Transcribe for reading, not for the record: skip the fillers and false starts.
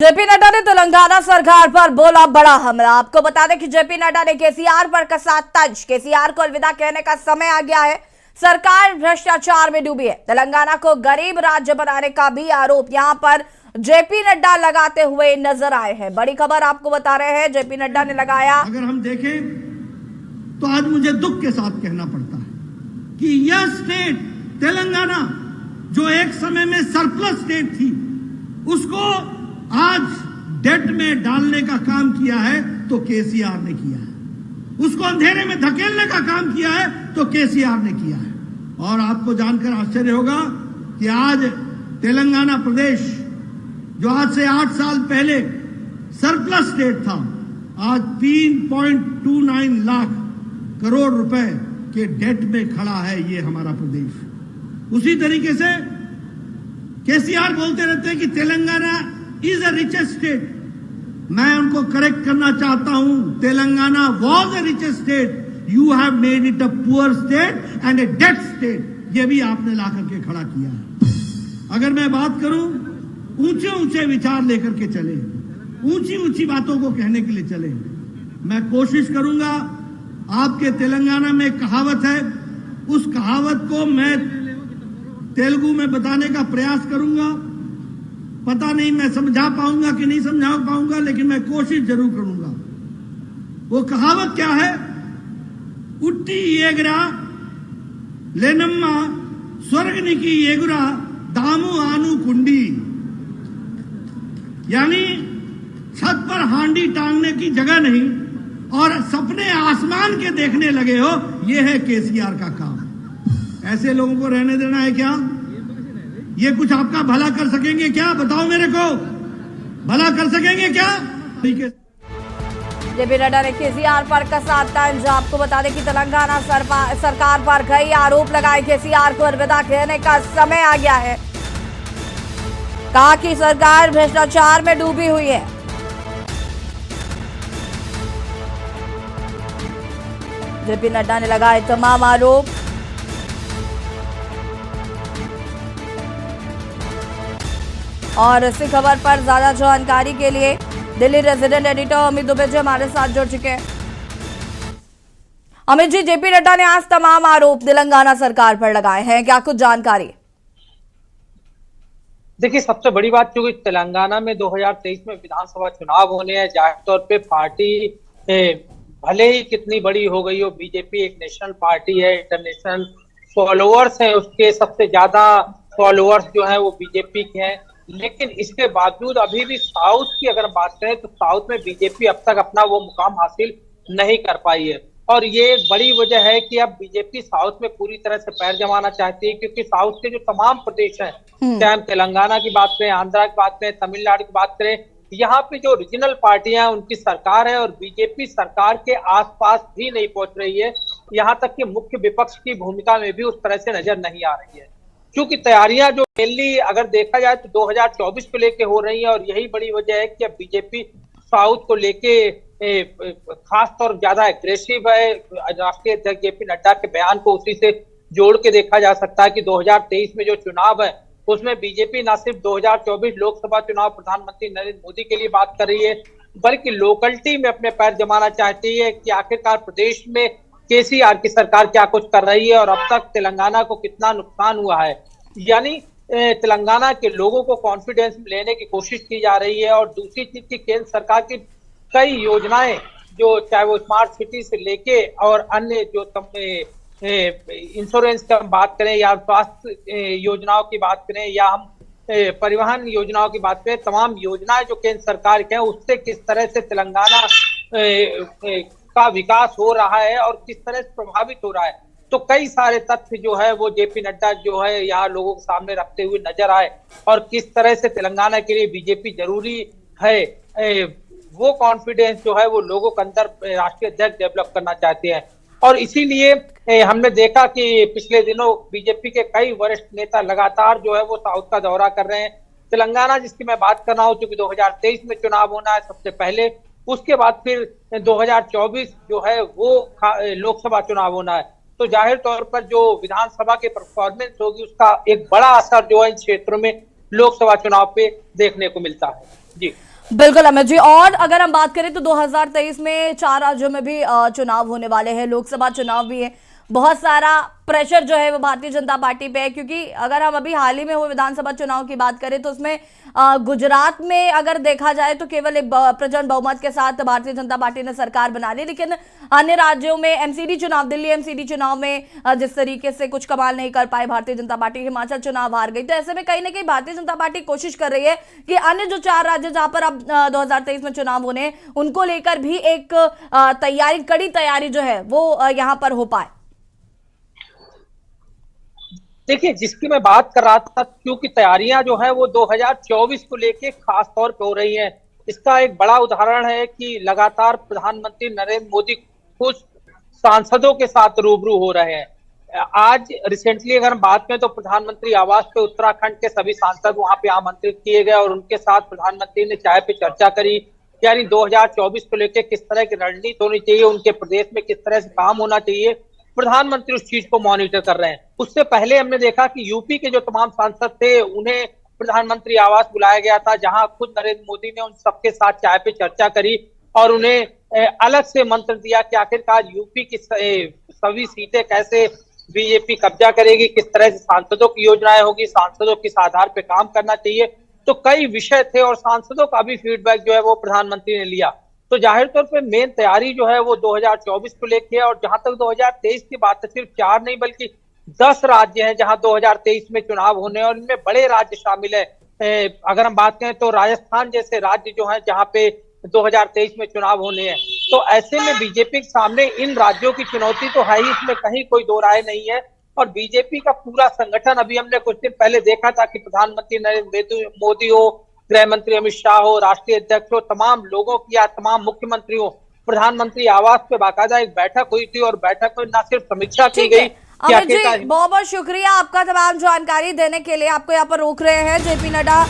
JP Nadda ने तेलंगाना सरकार पर बोला बड़ा हमला। आपको बता दें कि जेपी नड्डा ने केसीआर पर कसा तंज। केसीआर को अलविदा कहने का समय आ गया है। सरकार भ्रष्टाचार में डूबी है। तेलंगाना को गरीब राज्य बनाने का भी आरोप यहां पर जेपी नड्डा लगाते हुए नजर आए हैं। बड़ी खबर आपको बता रहे हैं, जेपी नड्डा ने लगाया। अगर हम देखें तो आज मुझे दुख के साथ कहना पड़ता है कि यह स्टेट तेलंगाना जो एक समय में सरप्लस स्टेट थी, उसको आज डेट में डालने का काम किया है तो केसीआर ने किया है। उसको अंधेरे में धकेलने का काम किया है तो केसीआर ने किया है। और आपको जानकर आश्चर्य होगा कि आज तेलंगाना प्रदेश जो आज से 8 साल पहले सरप्लस स्टेट था, आज 3.29 लाख करोड़ रुपए के डेट में खड़ा है ये हमारा प्रदेश। उसी तरीके से केसीआर बोलते रहते हैं कि Telangana is a richest state. मैं उनको करेक्ट करना चाहता हूं, Telangana was a richest state, you have made it a poor state and a dead state. ये भी आपने ला करके खड़ा किया है। अगर मैं बात करूं, ऊंचे ऊंचे विचार लेकर के चले, ऊंची ऊंची बातों को कहने के लिए चले। मैं कोशिश करूंगा, आपके तेलंगाना में कहावत है, उस कहावत को मैं तेलुगु में बताने का प्रयास करूंगा। पता नहीं मैं समझा पाऊंगा कि नहीं समझा पाऊंगा, लेकिन मैं कोशिश जरूर करूंगा। वो कहावत क्या है? उट्टी एगरा लेनम्मा स्वर्गनिकी एगुरा दामू आनू कुंडी। यानी छत पर हांडी टांगने की जगह नहीं और सपने आसमान के देखने लगे हो, ये है केसीआर का काम। ऐसे लोगों को रहने देना है क्या? ये कुछ आपका भला कर सकेंगे क्या? बताओ मेरे को, भला कर सकेंगे क्या? ठीक है। जेपी नड्डा ने केसीआर पर कसा तंज। आपको बता दें कि तेलंगाना सरकार पर कई आरोप लगाए। केसीआर को अलविदा कहने का समय आ गया है। कहा कि सरकार भ्रष्टाचार में डूबी हुई है। जेपी नड्डा ने लगाए तमाम आरोप। और इसी खबर पर ज्यादा जानकारी के लिए दिल्ली रेजिडेंट एडिटर अमित दुबे जी हमारे साथ जुड़ चुके हैं। अमित जी, जेपी नड्डा ने आज तमाम आरोप तेलंगाना सरकार पर लगाए हैं, क्या कुछ जानकारी? देखिए, सबसे बड़ी बात, क्योंकि तेलंगाना में 2023 में विधानसभा चुनाव होने हैं, जाहिर तौर पे पार्टी भले ही कितनी बड़ी हो गई हो, बीजेपी एक नेशनल पार्टी है, इंटरनेशनल फॉलोअर्स हैं, उसके सबसे ज्यादा फॉलोअर्स जो हैं वो बीजेपी के हैं। लेकिन इसके बावजूद अभी भी साउथ की अगर बात करें तो साउथ में बीजेपी अब तक अपना वो मुकाम हासिल नहीं कर पाई है। और ये एक बड़ी वजह है कि अब बीजेपी साउथ में पूरी तरह से पैर जमाना चाहती है, क्योंकि साउथ के जो तमाम प्रदेश हैं, चाहे हम तेलंगाना की बात करें, आंध्रा की बात करें, तमिलनाडु की बात करें, यहाँ पे जो रीजनल पार्टियां हैं उनकी सरकार है और बीजेपी सरकार के आसपास भी नहीं पहुंच रही है। यहाँ तक कि मुख्य विपक्ष की भूमिका में भी उस तरह से नजर नहीं आ रही है, क्योंकि तैयारियां जो मेनली अगर देखा जाए तो 2024 को लेके हो रही है। और यही बड़ी वजह है कि अब बीजेपी साउथ को लेके खास तौर ज्यादा एग्रेसिव है। राष्ट्रीय अध्यक्ष जेपी नड्डा के बयान को उसी से जोड़ के देखा जा सकता है कि 2023 में जो चुनाव है उसमें बीजेपी न सिर्फ 2024 लोकसभा चुनाव प्रधानमंत्री नरेंद्र मोदी के लिए बात कर रही है, बल्कि लोकलिटी में अपने पैर जमाना चाहती है कि आखिरकार प्रदेश में केसीआर की सरकार क्या कुछ कर रही है और अब तक तेलंगाना को कितना नुकसान हुआ है। यानी तेलंगाना के लोगों को कॉन्फिडेंस लेने की कोशिश की जा रही है। और दूसरी चीज की केंद्र सरकार की कई योजनाएं, जो चाहे वो स्मार्ट सिटी से लेके और अन्य जो इंश्योरेंस की हम बात करें या स्वास्थ्य योजनाओं की बात करें या हम परिवहन योजनाओं की बात करें, तमाम योजनाएं जो केंद्र सरकार के हैं उससे किस तरह से तेलंगाना का विकास हो रहा है और किस तरह से प्रभावित हो रहा है। तो कई सारे तथ्य जो है वो जेपी नड्डा जो है यहाँ लोगों के सामने रखते हुए नजर आए और किस तरह से तेलंगाना के लिए बीजेपी जरूरी है, वो कॉन्फिडेंस जो है वो लोगों के अंदर राष्ट्रीय अध्यक्ष डेवलप करना चाहते हैं। और इसीलिए हमने देखा कि पिछले दिनों बीजेपी के कई वरिष्ठ नेता लगातार जो है वो साउथ का दौरा कर रहे हैं। तेलंगाना जिसकी मैं बात कर रहा हूँ, क्योंकि 2023 में चुनाव होना है सबसे पहले, उसके बाद फिर 2024 जो है वो लोकसभा चुनाव होना है। तो जाहिर तौर पर जो विधानसभा की परफॉर्मेंस होगी उसका एक बड़ा असर जो है इन क्षेत्रों में लोकसभा चुनाव पे देखने को मिलता है। जी। बिल्कुल अमित जी, और अगर हम बात करें तो 2023 में 4 राज्यों में भी चुनाव होने वाले हैं, लोकसभा चुनाव भी है। बहुत सारा प्रेशर जो है वो भारतीय जनता पार्टी पे है, क्योंकि अगर हम अभी हाल ही में हुए विधानसभा चुनाव की बात करें तो उसमें गुजरात में अगर देखा जाए तो केवल एक प्रचंड बहुमत के साथ भारतीय जनता पार्टी ने सरकार बना ली, लेकिन अन्य राज्यों में एमसीडी चुनाव, दिल्ली एमसीडी चुनाव में जिस तरीके से कुछ कमाल नहीं कर पाए भारतीय जनता पार्टी, हिमाचल चुनाव हार गई। तो ऐसे में कहीं ना कहीं भारतीय जनता पार्टी कोशिश कर रही है कि अन्य जो 4 राज्य जहां पर अब 2023 में चुनाव होने हैं, उनको लेकर भी एक तैयारी, कड़ी तैयारी जो है वो यहाँ पर हो पाए। देखिए, जिसकी मैं बात कर रहा था, क्योंकि तैयारियां जो है वो 2024 को लेके खास तौर पे हो रही हैं। इसका एक बड़ा उदाहरण है कि लगातार प्रधानमंत्री नरेंद्र मोदी कुछ सांसदों के साथ रूबरू हो रहे हैं। आज रिसेंटली अगर हम बात करें तो प्रधानमंत्री आवास पे उत्तराखंड के सभी सांसद वहां पे आमंत्रित किए गए और उनके साथ प्रधानमंत्री ने चाय पे चर्चा करी, यानी 2024 को लेकर किस तरह की रणनीति होनी चाहिए, उनके प्रदेश में किस तरह से काम होना चाहिए। प्रधानमंत्री उस चीज को मॉनिटर कर रहे हैं। उससे पहले हमने देखा कि यूपी के जो तमाम सांसद थे उन्हें प्रधानमंत्री आवास बुलाया गया था, जहां खुद नरेंद्र मोदी ने उन सबके साथ चाय पे चर्चा करी और उन्हें अलग से मंत्र दिया कि आखिरकार यूपी की सभी सीटें कैसे बीजेपी कब्जा करेगी, किस तरह से सांसदों की योजनाएं होगी, सांसदों किस आधार पे काम करना चाहिए। तो कई विषय थे और सांसदों का भी फीडबैक जो है वो प्रधानमंत्री ने लिया। तो जाहिर तौर पे मेन तैयारी जो है वो 2024 को लेके है। और जहां तक 2023 की बात है, सिर्फ 4 नहीं बल्कि 10 राज्य हैं जहां 2023 में चुनाव होने और इनमें बड़े राज्य शामिल है। अगर हम बात करें तो राजस्थान जैसे राज्य जो है जहां पे 2023 में चुनाव होने हैं। तो ऐसे में बीजेपी के सामने इन राज्यों की चुनौती तो है ही, इसमें कहीं कोई दो राय नहीं है। और बीजेपी का पूरा संगठन, अभी हमने कुछ दिन पहले देखा था कि प्रधानमंत्री नरेंद्र मोदी हो, गृह मंत्री अमित शाह हो, राष्ट्रीय अध्यक्ष हो, तमाम लोगों की या तमाम मुख्यमंत्री हो, प्रधानमंत्री आवास पे बाकायदा एक बैठक हुई थी और बैठक में न सिर्फ समीक्षा की गई। अमित जी, बहुत बहुत शुक्रिया आपका तमाम जानकारी देने के लिए। आपको यहाँ पर रोक रहे हैं जेपी नड्डा।